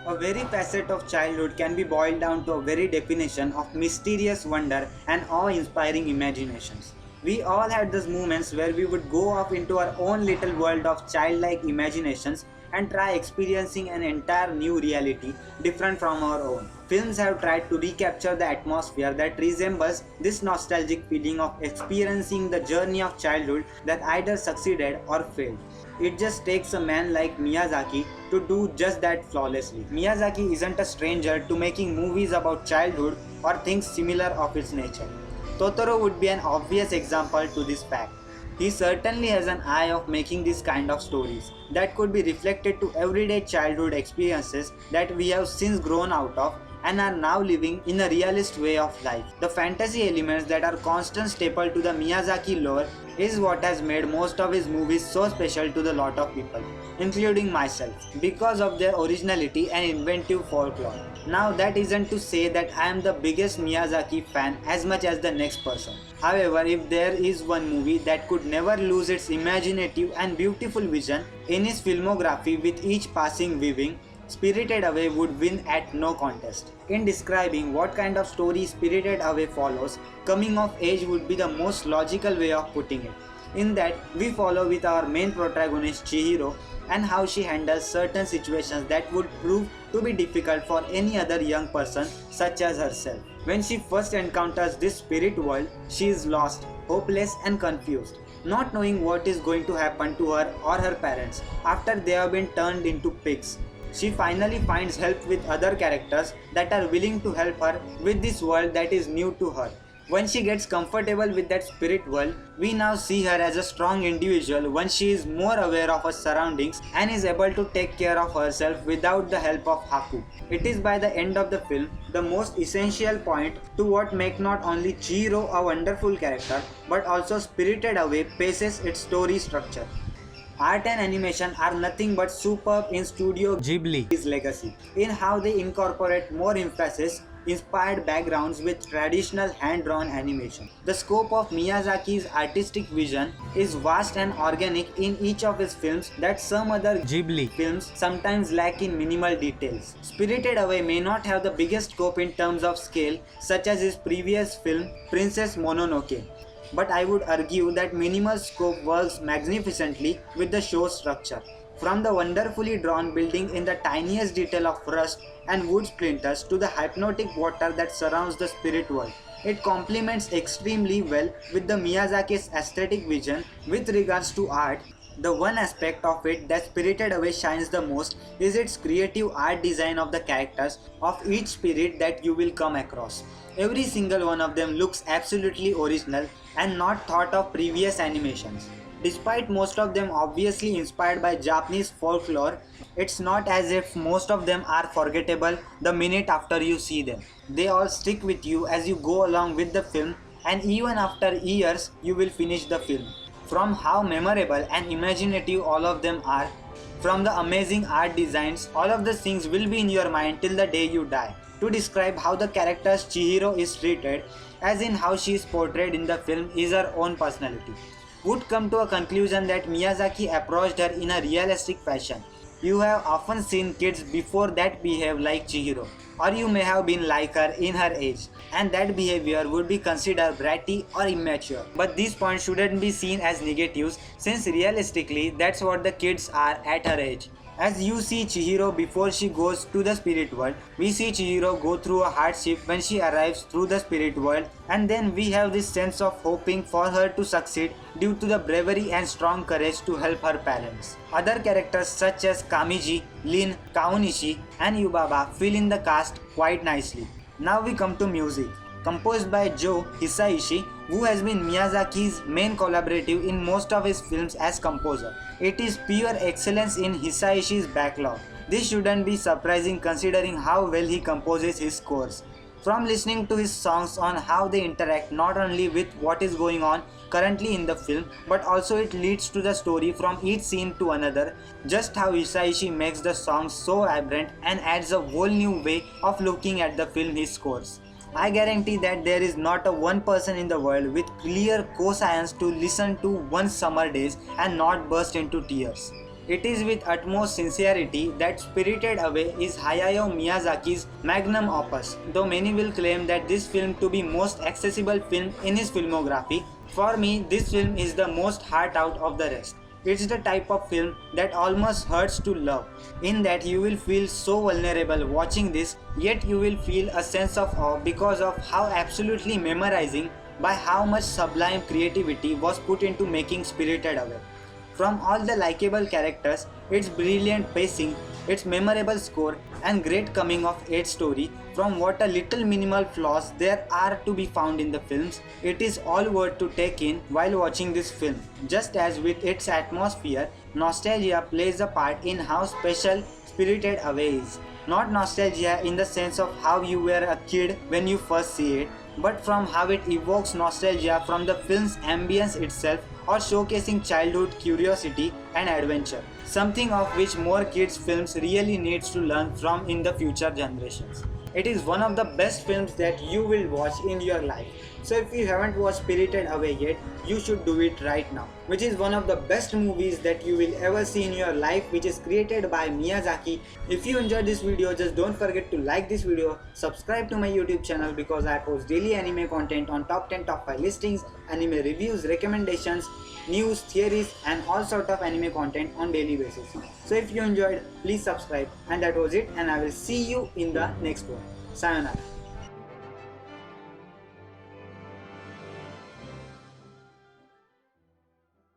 A very facet of childhood can be boiled down to a very definition of mysterious wonder and awe-inspiring imaginations. We all had those moments where we would go off into our own little world of childlike imaginations and try experiencing an entire new reality different from our own. Films have tried to recapture the atmosphere that resembles this nostalgic feeling of experiencing the journey of childhood that either succeeded or failed. It just takes a man like Miyazaki to do just that flawlessly. Miyazaki isn't a stranger to making movies about childhood or things similar of its nature. Totoro would be an obvious example to this fact. He certainly has an eye of making these kind of stories that could be reflected to everyday childhood experiences that we have since grown out of and are now living in a realist way of life. The fantasy elements that are constant staple to the Miyazaki lore is what has made most of his movies so special to the lot of people, including myself, because of their originality and inventive folklore. Now that isn't to say that I am the biggest Miyazaki fan as much as the next person. However, if there is one movie that could never lose its imaginative and beautiful vision in his filmography with each passing viewing, Spirited Away would win at no contest. In describing what kind of story Spirited Away follows, coming of age would be the most logical way of putting it. In that, we follow with our main protagonist Chihiro and how she handles certain situations that would prove to be difficult for any other young person such as herself. When she first encounters this spirit world, she is lost, hopeless and confused, not knowing what is going to happen to her or her parents after they have been turned into pigs. She finally finds help with other characters that are willing to help her with this world that is new to her. When she gets comfortable with that spirit world, we now see her as a strong individual once she is more aware of her surroundings and is able to take care of herself without the help of Haku. It is by the end of the film the most essential point to what make not only Chihiro a wonderful character but also Spirited Away paces its story structure. Art and animation are nothing but superb in Studio Ghibli's legacy, in how they incorporate more emphasis inspired backgrounds with traditional hand-drawn animation. The scope of Miyazaki's artistic vision is vast and organic in each of his films that some other Ghibli films sometimes lack in minimal details. Spirited Away may not have the biggest scope in terms of scale such as his previous film Princess Mononoke, but I would argue that minimal scope works magnificently with the show's structure. From the wonderfully drawn building in the tiniest detail of rust and wood splinters to the hypnotic water that surrounds the spirit world, it complements extremely well with the Miyazaki's aesthetic vision with regards to art. The one aspect of it that Spirited Away shines the most is its creative art design of the characters of each spirit that you will come across. Every single one of them looks absolutely original and not thought of previous animations. Despite most of them obviously inspired by Japanese folklore, it's not as if most of them are forgettable the minute after you see them. They all stick with you as you go along with the film, and even after years you will finish the film. From how memorable and imaginative all of them are, from the amazing art designs, all of the things will be in your mind till the day you die. To describe how the character Chihiro is treated, as in how she is portrayed in the film, is her own personality, would come to a conclusion that Miyazaki approached her in a realistic fashion. You have often seen kids before that behave like Chihiro, or you may have been like her in her age, and that behavior would be considered bratty or immature. But these points shouldn't be seen as negatives, since realistically that's what the kids are at her age. As you see Chihiro before she goes to the spirit world, we see Chihiro go through a hardship when she arrives through the spirit world, and then we have this sense of hoping for her to succeed due to the bravery and strong courage to help her parents. Other characters such as Kamiji, Lin, Kaonishi and Yubaba fill in the cast quite nicely. Now we come to music. Composed by Joe Hisaishi, who has been Miyazaki's main collaborative in most of his films as composer. It is pure excellence in Hisaishi's backlog. This shouldn't be surprising considering how well he composes his scores. From listening to his songs on how they interact not only with what is going on currently in the film, but also it leads to the story from each scene to another, just how Hisaishi makes the songs so vibrant and adds a whole new way of looking at the film he scores. I guarantee that there is not a one person in the world with clear conscience to listen to one summer days and not burst into tears. It is with utmost sincerity that Spirited Away is Hayao Miyazaki's magnum opus. Though many will claim that this film to be most accessible film in his filmography, for me this film is the most heart out of the rest. It's the type of film that almost hurts to love, in that you will feel so vulnerable watching this, yet you will feel a sense of awe because of how absolutely memorizing by how much sublime creativity was put into making Spirited Away. From all the likable characters, its brilliant pacing, its memorable score, and great coming of age story, from what a little minimal flaws there are to be found in the films, it is all worth to take in while watching this film. Just as with its atmosphere, nostalgia plays a part in how special Spirited Away is. Not nostalgia in the sense of how you were a kid when you first see it, but from how it evokes nostalgia from the film's ambience itself or showcasing childhood curiosity and adventure, something of which more kids' films really needs to learn from in the future generations. It is one of the best films that you will watch in your life. So if you haven't watched Spirited Away yet, you should do it right now. Which is one of the best movies that you will ever see in your life, which is created by Miyazaki. If you enjoyed this video, just don't forget to like this video, subscribe to my YouTube channel because I post daily anime content on top 10 top 5 listings, anime reviews, recommendations, news, theories and all sort of anime content on daily basis. So if you enjoyed, please subscribe, and that was it, and I will see you in the next one. Sayonara.